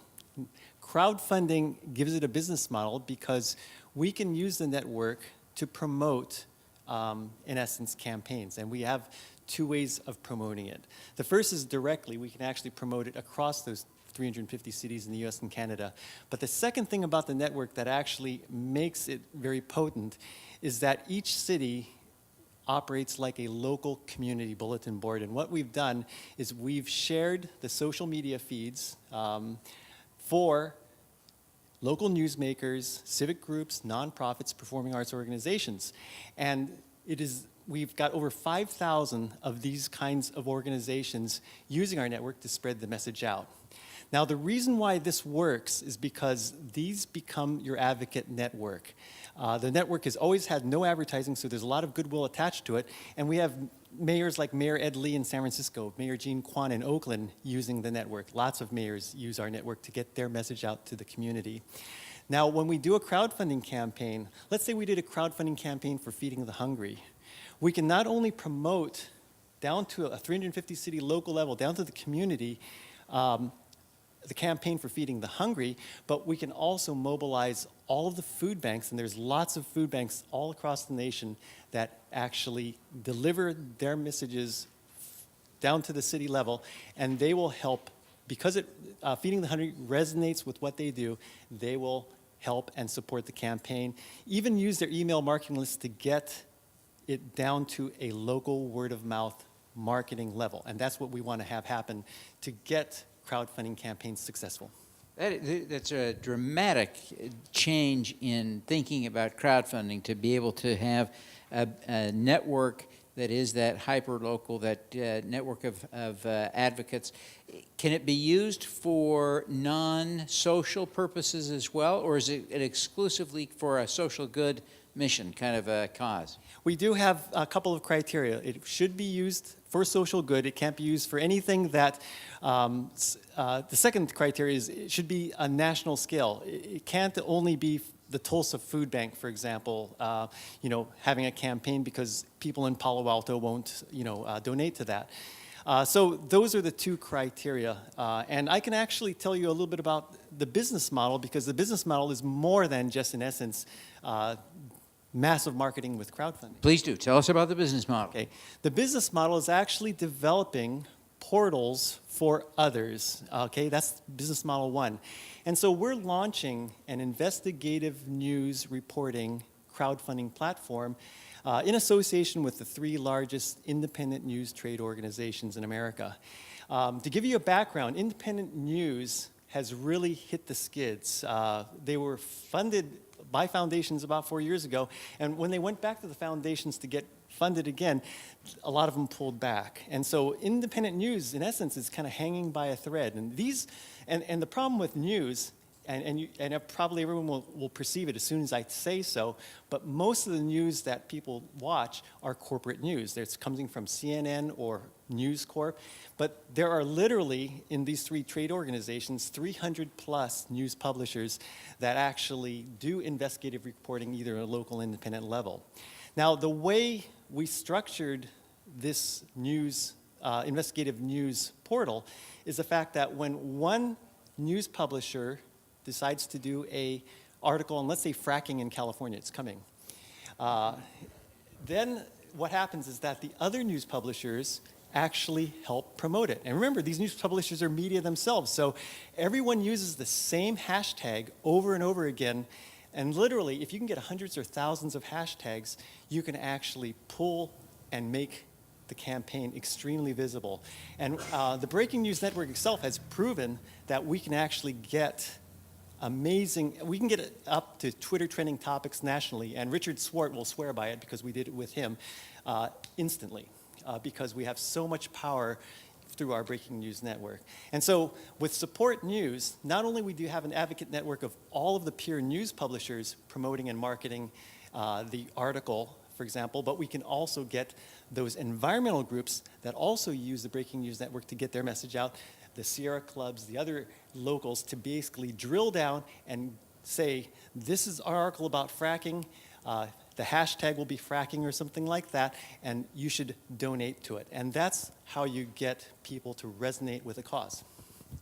Crowdfunding gives it a business model because we can use the network to promote, in essence, campaigns. And we have 2 ways of promoting it. The first is directly. We can actually promote it across those 350 cities in the US and Canada. But the second thing about the network that actually makes it very potent is that each city operates like a local community bulletin board. And what we've done is we've shared the social media feeds for local newsmakers, civic groups, nonprofits, performing arts organizations. And we've got over 5,000 of these kinds of organizations using our network to spread the message out. Now, the reason why this works is because these become your advocate network. The network has always had no advertising, so there's a lot of goodwill attached to it. And we have mayors like Mayor Ed Lee in San Francisco, Mayor Jean Kwan in Oakland using the network. Lots of mayors use our network to get their message out to the community. Now, when we do a crowdfunding campaign, let's say we did a crowdfunding campaign for Feeding the Hungry, we can not only promote down to a 350-city local level, down to the community, the campaign for Feeding the Hungry, but we can also mobilize all of the food banks, and there's lots of food banks all across the nation that actually deliver their messages down to the city level, and they will help, because Feeding the Hungry resonates with what they do, they will help and support the campaign, even use their email marketing list to get it down to a local word-of-mouth marketing level, and that's what we want to have happen to get crowdfunding campaigns successful. That's a dramatic change in thinking about crowdfunding, to be able to have a network that is that hyper-local, that network of advocates. Can it be used for non-social purposes as well, or is it exclusively for a social good mission, kind of a cause? We do have a couple of criteria. It should be used for social good. It can't be used for anything that, the second criteria is it should be a national scale. It can't only be the Tulsa Food Bank, for example, having a campaign because people in Palo Alto won't, donate to that. So those are the 2 criteria. And I can actually tell you a little bit about the business model, because the business model is more than just, in essence, massive marketing with crowdfunding. Please do. Tell us about the business model. Okay. The business model is actually developing portals for others. Okay, that's business model 1. And so we're launching an investigative news reporting crowdfunding platform in association with the 3 largest independent news trade organizations in America. To give you a background, independent news has really hit the skids. They were funded by foundations about 4 years ago, and when they went back to the foundations to get funded again, a lot of them pulled back. And so independent news, in essence, is kind of hanging by a thread. And the problem with news, and probably everyone will perceive it as soon as I say so, but most of the news that people watch are corporate news. It's coming from CNN or News Corp, but there are literally, in these three trade organizations, 300 plus news publishers that actually do investigative reporting either at a local independent level. Now, the way we structured this news, investigative news portal is the fact that when one news publisher decides to do a article on, let's say, fracking in California, it's coming, then what happens is that the other news publishers actually help promote it. And remember, these news publishers are media themselves, so everyone uses the same hashtag over and over again, and literally, if you can get hundreds or thousands of hashtags, you can actually pull and make the campaign extremely visible. And the Breaking News Network itself has proven that we can actually get we can get it up to Twitter trending topics nationally, and Richard Swart will swear by it because we did it with him instantly, because we have so much power through our Breaking News Network. And so with Support News, not only do we have an advocate network of all of the peer news publishers promoting and marketing the article, for example, but we can also get those environmental groups that also use the Breaking News Network to get their message out, the Sierra Clubs, the other locals, to basically drill down and say, this is our article about fracking, the hashtag will be fracking or something like that, and you should donate to it. And that's how you get people to resonate with a cause.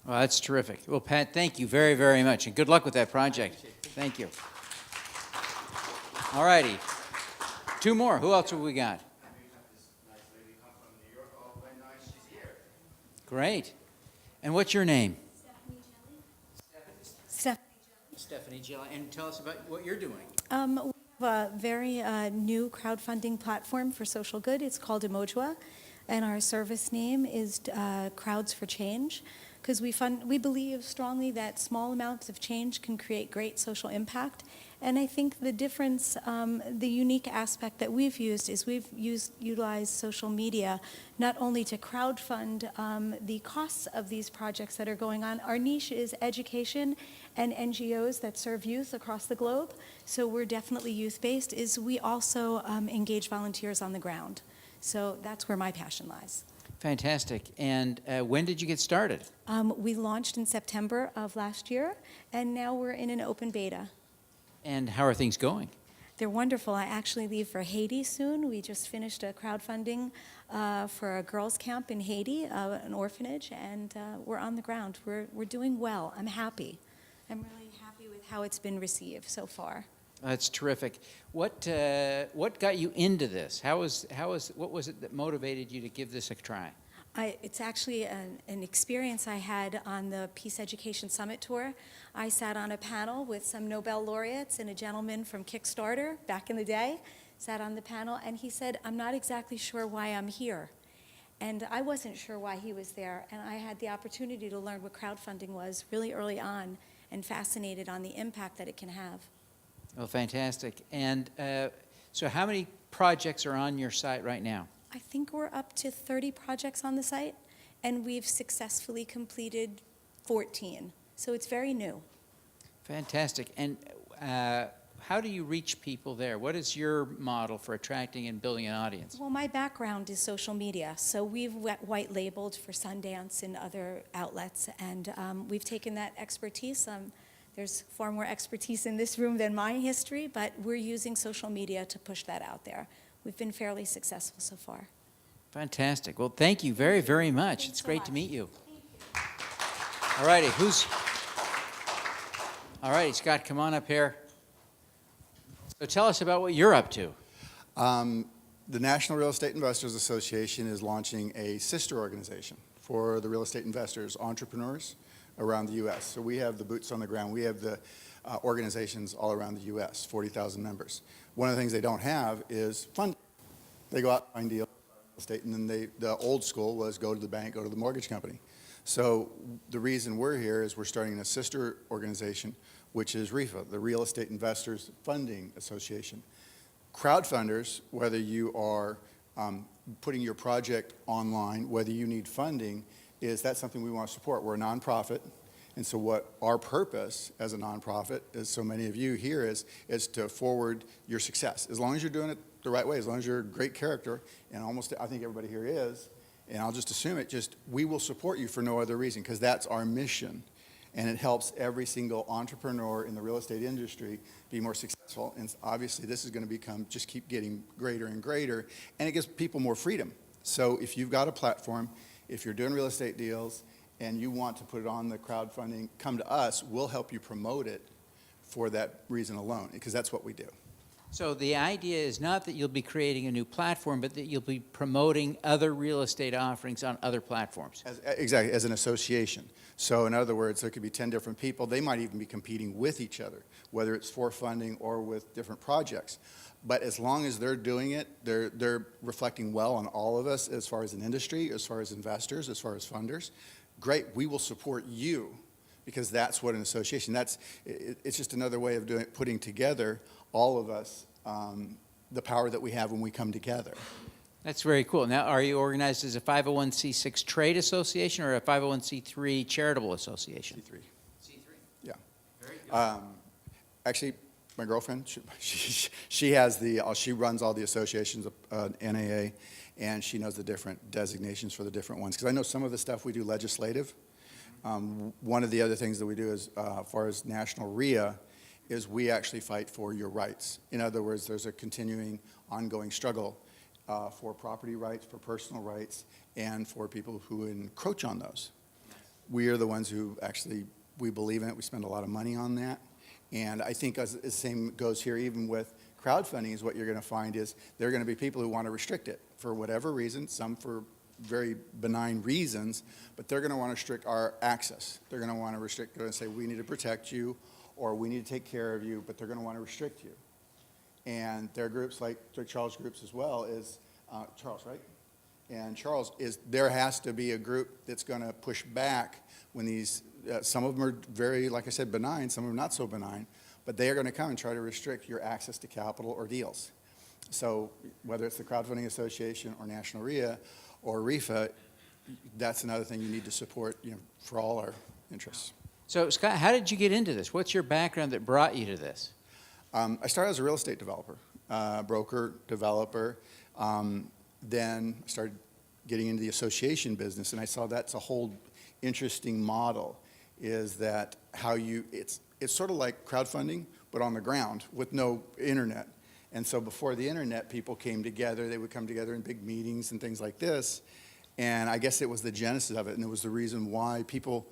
Well, that's terrific. Well, Pat, thank you very, very much, and good luck with that project. Thank you. All righty. Two more. Who else have we got? Great. And what's your name? Stephanie Jelly. And tell us about what you're doing. We have a very new crowdfunding platform for social good. It's called Emojua, and our service name is Crowds for Change, because we believe strongly that small amounts of change can create great social impact. And I think the difference, the unique aspect that we've used is we've utilized social media not only to crowdfund the costs of these projects that are going on. Our niche is education and NGOs that serve youth across the globe. So we're definitely youth-based. We also engage volunteers on the ground. So that's where my passion lies. Fantastic. And when did you get started? We launched in September of last year, and now we're in an open beta. And how are things going? They're wonderful. I actually leave for Haiti soon. We just finished a crowdfunding for a girls' camp in Haiti, an orphanage, and we're on the ground. We're doing well. I'm happy. I'm really happy with how it's been received so far. That's terrific. What got you into this? What was it that motivated you to give this a try? It's actually an experience I had on the Peace Education Summit Tour. I sat on a panel with some Nobel laureates and a gentleman from Kickstarter back in the day, sat on the panel, and he said, I'm not exactly sure why I'm here. And I wasn't sure why he was there, and I had the opportunity to learn what crowdfunding was really early on and fascinated on the impact that it can have. Well, fantastic. And so how many projects are on your site right now? I think we're up to 30 projects on the site, and we've successfully completed 14. So it's very new. Fantastic. And how do you reach people there? What is your model for attracting and building an audience? Well, my background is social media, so we've white labeled for Sundance and other outlets, and we've taken that expertise. There's far more expertise in this room than my history, but we're using social media to push that out there. We've been fairly successful so far. Fantastic. Well, thank you very, very much. Thanks It's so great much. to meet you. All righty, all righty, Scott, come on up here. So tell us about what you're up to. The National Real Estate Investors Association is launching a sister organization for the real estate investors, entrepreneurs around the U.S. So we have the boots on the ground. We have the organizations all around the U.S., 40,000 members. One of the things they don't have is funding. They go out and find deals, real estate, and then the old school was go to the bank, go to the mortgage company. So the reason we're here is we're starting a sister organization, which is REFA, the Real Estate Investors Funding Association. Crowdfunders, whether you are putting your project online, whether you need funding, that's something we want to support. We're a nonprofit, And so what our purpose as a nonprofit, as so many of you here, is to forward your success. As long as you're doing it the right way, as long as you're a great character, and almost I think everybody here is, and I'll just assume it, just we will support you for no other reason, because that's our mission. And it helps every single entrepreneur in the real estate industry be more successful. And obviously this is going to just keep getting greater and greater, and it gives people more freedom. So if you've got a platform, if you're doing real estate deals, and you want to put it on the crowdfunding, come to us. We'll help you promote it for that reason alone, because that's what we do. So the idea is not that you'll be creating a new platform, but that you'll be promoting other real estate offerings on other platforms. Exactly, as an association. So in other words, there could be 10 different people. They might even be competing with each other, whether it's for funding or with different projects. But as long as they're doing it, they're reflecting well on all of us as far as an industry, as far as investors, as far as funders. Great, we will support you, because that's what an association, it's just another way of putting together all of us, the power that we have when we come together. That's very cool. Now, are you organized as a 501c6 trade association or a 501c3 charitable association? C3. C3. Yeah. Very good. Actually, my girlfriend, she has she runs all the associations of NAA, and she knows the different designations for the different ones. Because I know some of the stuff we do legislative. One of the other things that we do is, as far as national RIA, is we actually fight for your rights. In other words, there's a continuing, ongoing struggle for property rights, for personal rights, and for people who encroach on those. We are the ones who actually, we believe in it. We spend a lot of money on that. And I think the same goes here, even with crowdfunding, is what you're going to find is there are going to be people who want to restrict it for whatever reason, some for very benign reasons, but they're going to want to restrict our access. They're going to want to restrict, they're going to say, we need to protect you, or we need to take care of you, but they're going to want to restrict you. And there are groups like Charles' groups as well, is Charles, right? And Charles, there has to be a group that's going to push back when these, some of them are very, like I said, benign, some of them not so benign, but they are going to come and try to restrict your access to capital or deals. So whether it's the Crowdfunding Association or National RIA or RIFA, that's another thing you need to support, for all our interests. So, Scott, how did you get into this? What's your background that brought you to this? I started as a real estate developer, broker, developer. Then I started getting into the association business, and I saw that's a whole interesting model, is that it's sort of like crowdfunding, but on the ground with no internet. And so before the internet, people came together. They would come together in big meetings and things like this. And I guess it was the genesis of it, and it was the reason why people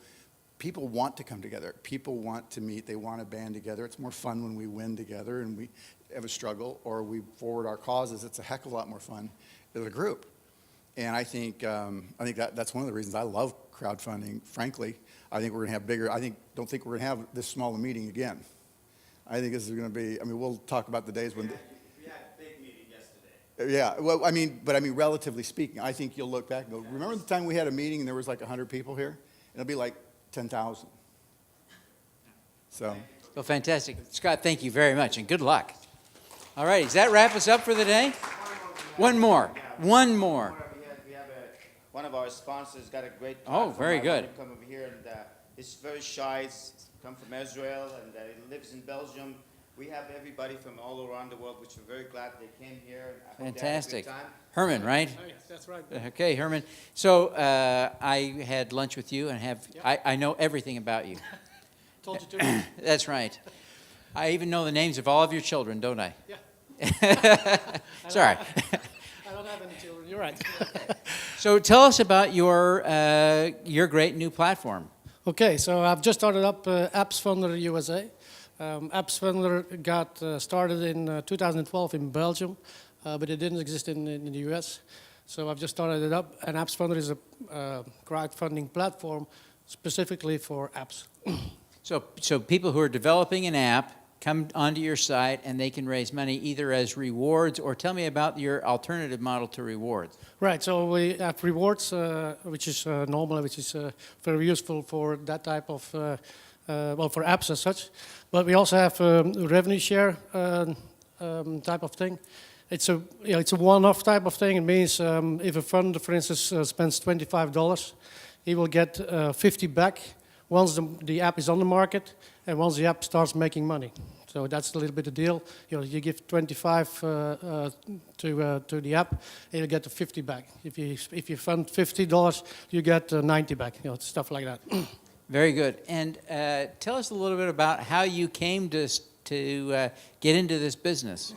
want to come together. People want to meet. They want to band together. It's more fun when we win together and we have a struggle, or we forward our causes. It's a heck of a lot more fun as a group. And I think that's one of the reasons I love crowdfunding. Frankly, I think we're going to have bigger. Don't think we're going to have this small a meeting again. I think this is going to be. I mean, we'll talk about the days when. We had a big meeting yesterday. Yeah, well, I mean, relatively speaking, I think you'll look back and go, remember the time we had a meeting and there was like 100 people here? It'll be like 10,000. So. Well, fantastic. Scott, thank you very much, and good luck. All right, does that wrap us up for the day? One more. One more. We have one of our sponsors got a great. Oh, very good. Come over here, and he's very shy. He's come from Israel, and he lives in Belgium. We have everybody from all around the world, which we're very glad they came here. I hope they had a good Fantastic. time. Herman, right? Oh, yes, that's right. Okay, Herman. So I had lunch with you, and I know everything about you. Told you to. That's right. I even know the names of all of your children, don't I? Yeah. Sorry. I don't have any children. You're right. So tell us about your great new platform. Okay, so I've just started up Apps Funder USA. Apps Funder got started in 2012 in Belgium, but it didn't exist in the US. So I've just started it up, and Apps Funder is a crowdfunding platform specifically for apps. So people who are developing an app come onto your site, and they can raise money either as rewards, or tell me about your alternative model to rewards. Right, so we have rewards, which is normal, which is very useful for that type of, for apps as such. But we also have a revenue share type of thing. It's a one-off type of thing. It means if a fund, for instance, spends $25, he will get 50 back once the app is on the market and once the app starts making money. So that's a little bit the deal. You give 25 to the app, and you get the 50 back. If you fund $50, you get 90 back. Stuff like that. Very good. And tell us a little bit about how you came to get into this business.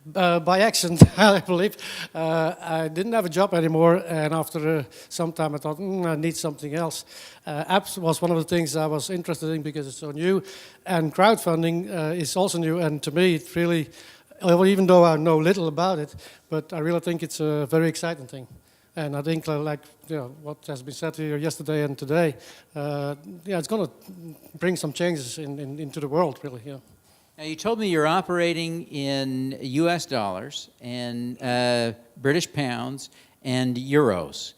By accident, I believe. I didn't have a job anymore, and after some time I thought, I need something else. Apps was one of the things I was interested in because it's so new, and crowdfunding is also new, and to me it really, even though I know little about it, but I really think it's a very exciting thing. And I think, like what has been said here yesterday and today, it's going to bring some changes into the world, really. Yeah. Now, you told me you're operating in U.S. dollars and British pounds and euros.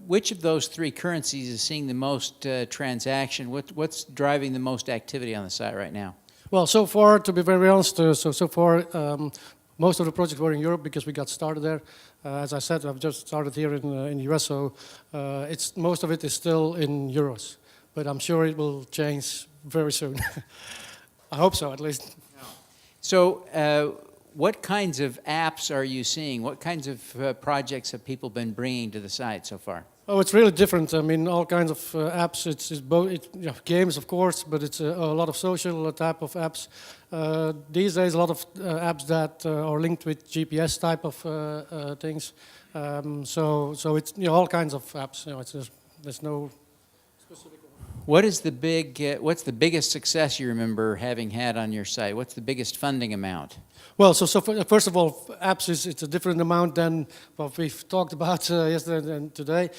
Which of those three currencies is seeing the most transaction? What's driving the most activity on the site right now? Well, so far, to be very honest, so far, most of the projects were in Europe because we got started there. As I said, I've just started here in the US, so most of it is still in euros. But I'm sure it will change very soon. I hope so, at least. So what kinds of apps are you seeing? What kinds of projects have people been bringing to the site so far? Oh, it's really different. I mean, all kinds of apps. It's both games, of course, but it's a lot of social type of apps. These days, a lot of apps that are linked with GPS type of things. So it's all kinds of apps. There's no specific one. What's the biggest success you remember having had on your site? What's the biggest funding amount? Well, first of all, apps it's a different amount than what we've talked about yesterday and today.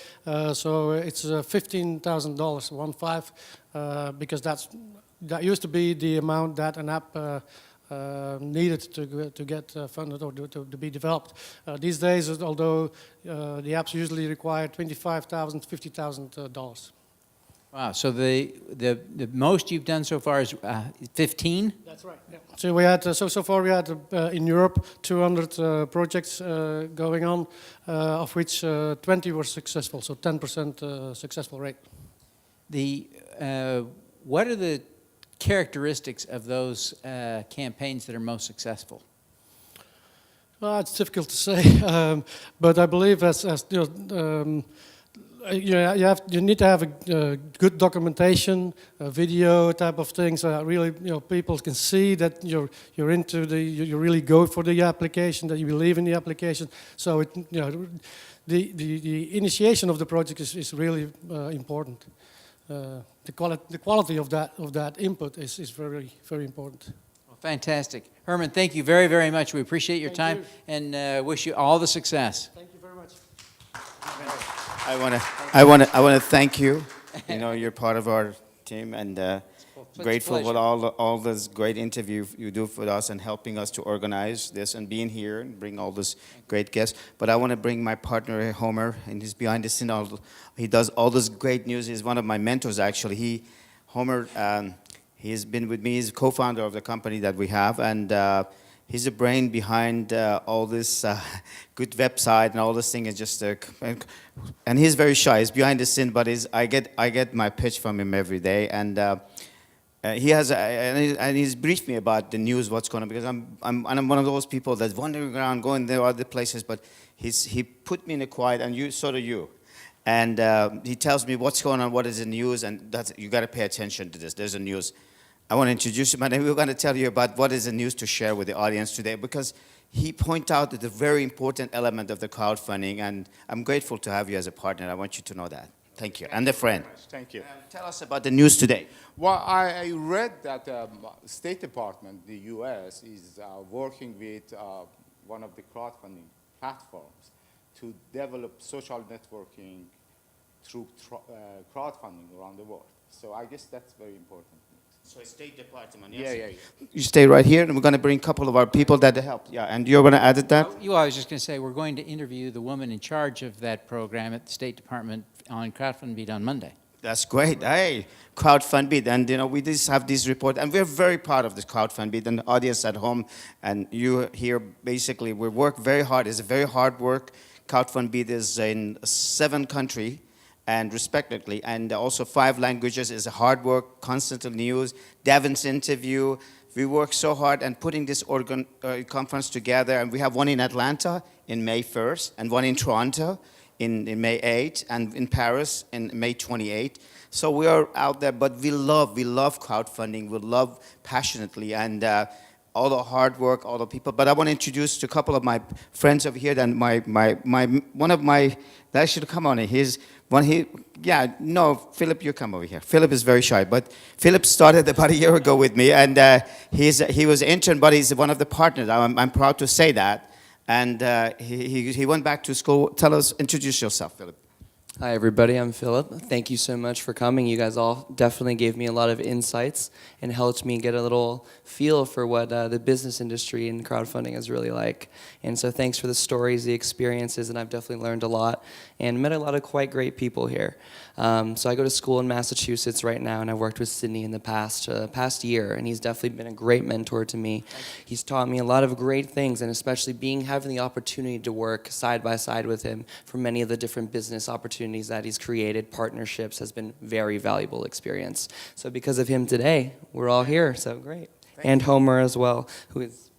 So it's $15,000, because that used to be the amount that an app needed to get funded or to be developed. These days, although the apps usually require $25,000, $50,000. Wow, so the most you've done so far is 15? That's right. Yeah. So we had so far we had in Europe 200 projects going on, of which 20 were successful, so 10% successful rate. What are the characteristics of those campaigns that are most successful? Well, it's difficult to say, but I believe you need to have a good documentation, a video type of thing, so that really people can see that you really go for the application, that you believe in the application. So the initiation of the project is really important. The quality of that input is very, very important. Well, fantastic, Herman. Thank you very, very much. We appreciate your time and wish you all the success. Thank you very much. I want to thank you. You're part of our team, and grateful for all this great interview you do for us and helping us to organize this and being here and bring all this great guests. But I want to bring my partner Homer, and he's behind the scene. He does all this great news. He's one of my mentors, actually. Homer, he's been with me. He's co-founder of the company that we have, and he's the brain behind all this good website and all this thing. Is just and he's very shy. He's behind the scene, but I get my pitch from him every day, and he's briefed me about the news, what's going on, because I'm one of those people that's wandering around, going there other places, but he put me in a quiet, and you. And he tells me what's going on, what is the news, and you got to pay attention to this. There's a news. I want to introduce him, and then we're going to tell you about what is the news to share with the audience today, because he pointed out the very important element of the crowdfunding, and I'm grateful to have you as a partner. I want you to know that. Thank you. And a friend. Thank you. Tell us about the news today. Well, I read that State Department, the U.S., is working with one of the crowdfunding platforms to develop social networking through crowdfunding around the world. So I guess that's very important. So State Department, yes? Yeah. You stay right here, and we're going to bring a couple of our people that help. Yeah, and you're going to add that? I was just going to say, we're going to interview the woman in charge of that program at the State Department on Crowdfunding on Monday. That's great. Hey, Crowdfunding, and we just have this report, and we're very proud of this Crowdfunding, and the audience at home, and you here, basically, we work very hard. It's a very hard work. Crowdfunding is in 7 countries, and respectively. And also 5 languages is hard work, constant news, Devin's interview. We work so hard and putting this conference together. And we have one in Atlanta in May 1st, and one in Toronto in May 8th, and in Paris in May 28th. So we are out there, but we love crowdfunding. We love passionately, and all the hard work, all the people. But I want to introduce to a couple of my friends over here. Then one of my, that should come on. Philip, you come over here. Philip is very shy, but Philip started about a year ago with me, and he was intern, but he's one of the partners. I'm proud to say that. And he went back to school. Introduce yourself, Philip. Hi, everybody. I'm Philip. Thank you so much for coming. You guys all definitely gave me a lot of insights and helped me get a little feel for what the business industry and crowdfunding is really like. And so thanks for the stories, the experiences, and I've definitely learned a lot and met a lot of quite great people here. So I go to school in Massachusetts right now, and I've worked with Sydney in the past year, and he's definitely been a great mentor to me. He's taught me a lot of great things, and especially having the opportunity to work side by side with him for many of the different business opportunities that he's created, partnerships, has been very valuable experience. So because of him today, we're all here, so great. And Homer as well, who is...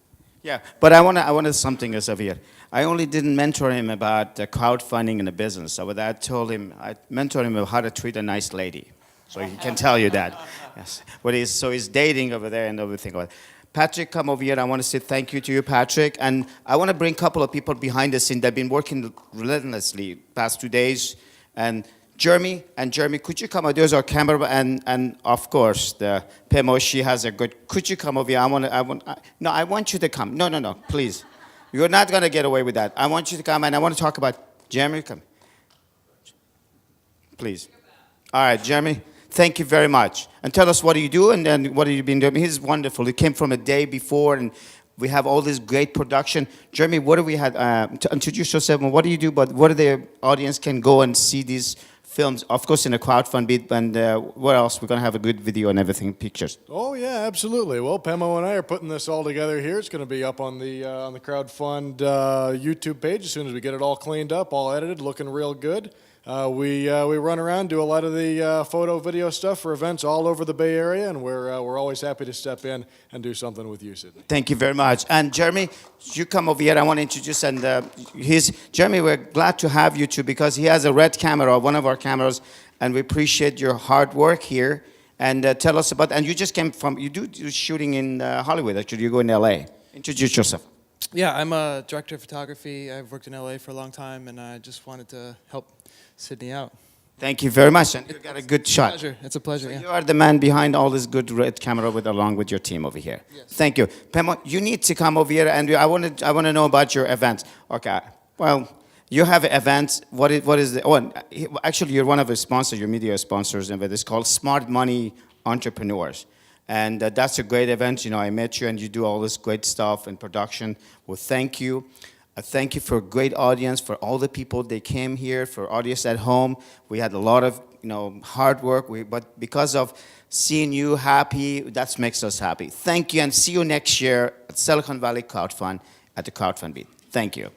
Yeah, but I wanted something else over here. I only didn't mentor him about crowdfunding in the business. So I mentored him about how to treat a nice lady. So he can tell you that. Yes. But he's dating over there and everything. Patrick, come over here. I want to say thank you to you, Patrick. And I want to bring a couple of people behind the scene that have been working relentlessly past 2 days. And Jeremy, could you come over? There's our camera, and of course, the Pemo, she has a good, could you come over here? I want you to come. No, please. You're not going to get away with that. I want you to come, and I want to talk about, Jeremy, come. Please. All right, Jeremy, thank you very much. And tell us what do you do, and then what have you been doing? He's wonderful. He came from a day before, and we have all this great production. Jeremy, what do we have, to introduce yourself, and what do you do, but what the audience can go and see these films, of course, in a crowdfund, and where else? We're going to have a good video and everything, pictures. Oh, yeah, absolutely. Well, Pemo and I are putting this all together here. It's going to be up on the crowdfund YouTube page as soon as we get it all cleaned up, all edited, looking real good. We run around, do a lot of the photo, video stuff for events all over the Bay Area, and we're always happy to step in and do something with you, Sydney. Thank you very much. And Jeremy, you come over here. I want to introduce, and Jeremy, we're glad to have you too, because he has a red camera, one of our cameras, and we appreciate your hard work here. And tell us about, and you just came from, you do shooting in Hollywood, actually, you go in LA. Introduce yourself. Yeah, I'm a director of photography. I've worked in LA for a long time, and I just wanted to help Sydney out. Thank you very much, and you got a good shot. Pleasure. It's a pleasure. So you are the man behind all this good red camera, along with your team over here. Yes. Thank you, Pemo. You need to come over here, and I want to know about your events. Okay. Well, you have events. What is the? Oh, actually, you're one of the sponsors, your media sponsors, and it's called Smart Money Entrepreneurs. And that's a great event. You know, I met you, and you do all this great stuff in production. Well, thank you. Thank you for a great audience, for all the people that came here, for audience at home. We had a lot of hard work, but because of seeing you happy, that makes us happy. Thank you, and see you next year at Silicon Valley Crowdfund at the Crowdfund Beat. Thank you.